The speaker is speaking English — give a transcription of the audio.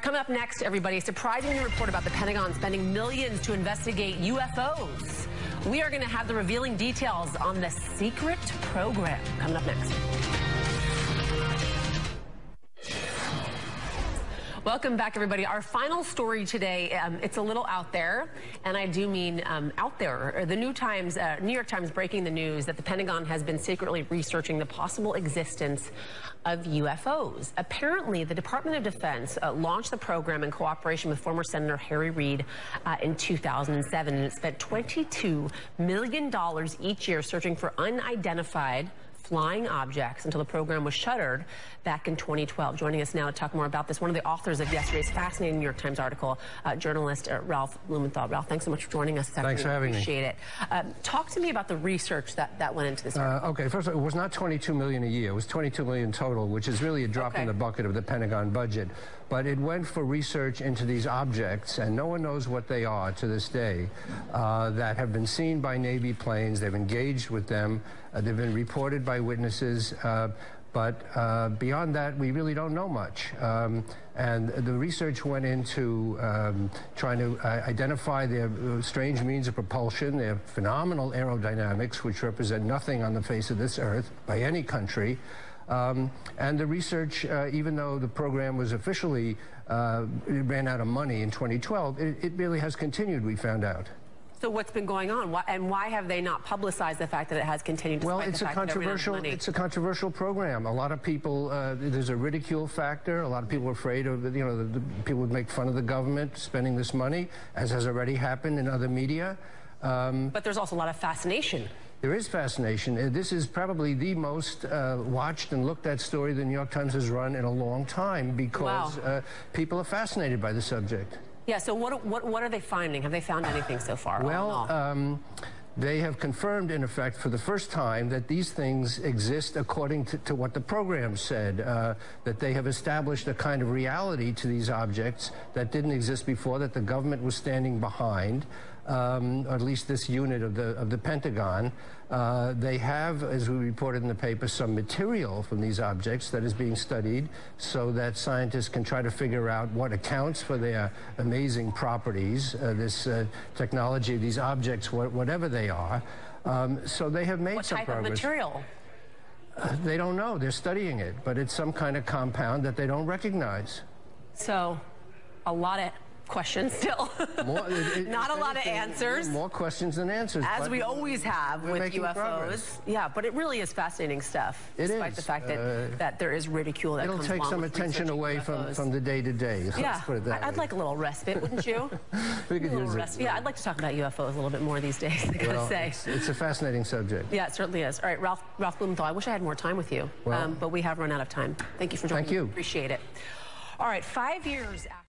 Coming up next, everybody, a surprising new report about the Pentagon spending millions to investigate UFOs. We are going to have the revealing details on the secret program. Coming up next. Welcome back, everybody. Our final story today, it's a little out there, and I do mean out there. The New York Times breaking the news that the Pentagon has been secretly researching the possible existence of UFOs. Apparently, the Department of Defense launched the program in cooperation with former Senator Harry Reid in 2007, and it spent $22 million each year searching for unidentified flying objects until the program was shuttered back in 2012. Joining us now to talk more about this, one of the authors of yesterday's fascinating New York Times article, journalist Ralph Blumenthal. Ralph, thanks so much for joining us. Thanks for having me. Appreciate it. Talk to me about the research that went into this article. Okay, first of all, it was not $22 million a year. It was $22 million total, which is really a drop in the bucket of the Pentagon budget. But it went for research into these objects, and no one knows what they are to this day, that have been seen by Navy planes. They've engaged with them. They've been reported by witnesses. But beyond that, we really don't know much. And the research went into trying to identify their strange means of propulsion, their phenomenal aerodynamics, which represent nothing on the face of this earth by any country. And the research, even though the program was officially, it ran out of money in 2012, it really has continued, we found out. So what's been going on, and why have they not publicized the fact that it has continued? Well, it's a controversial program. A lot of people, there's a ridicule factor. A lot of people are afraid of, the people would make fun of the government spending this money, as has already happened in other media. But there's also a lot of fascination. There is fascination. This is probably the most watched and looked at story the New York Times has run in a long time because people are fascinated by the subject. Yeah, so what are they finding? Have they found anything so far? Well, they have confirmed, in effect, for the first time that these things exist according to what the program said, that they have established a kind of reality to these objects that didn't exist before, that the government was standing behind, or at least this unit of the Pentagon. They have, as we reported in the paper, some material from these objects that is being studied so that scientists can try to figure out what accounts for their amazing properties, this technology, these objects, whatever they are. So they have made some progress. What type of material? They don't know. They're studying it, but it's some kind of compound that they don't recognize. So a lot of questions still. Not a lot of answers. More questions than answers. As we always have with UFOs. Progress. Yeah, but it really is fascinating stuff. Despite the fact that there is ridicule that comes along. It'll take some attention away from the day-to-day. Yeah, let's put it that way. I'd like a little respite, wouldn't you? We could use it. Yeah, I'd like to talk about UFOs a little bit more these days, I gotta say. It's a fascinating subject. Yeah, it certainly is. All right, Ralph Blumenthal, I wish I had more time with you, but we have run out of time. Thank you for joining me. Thank you. Appreciate it. All right, 5 years after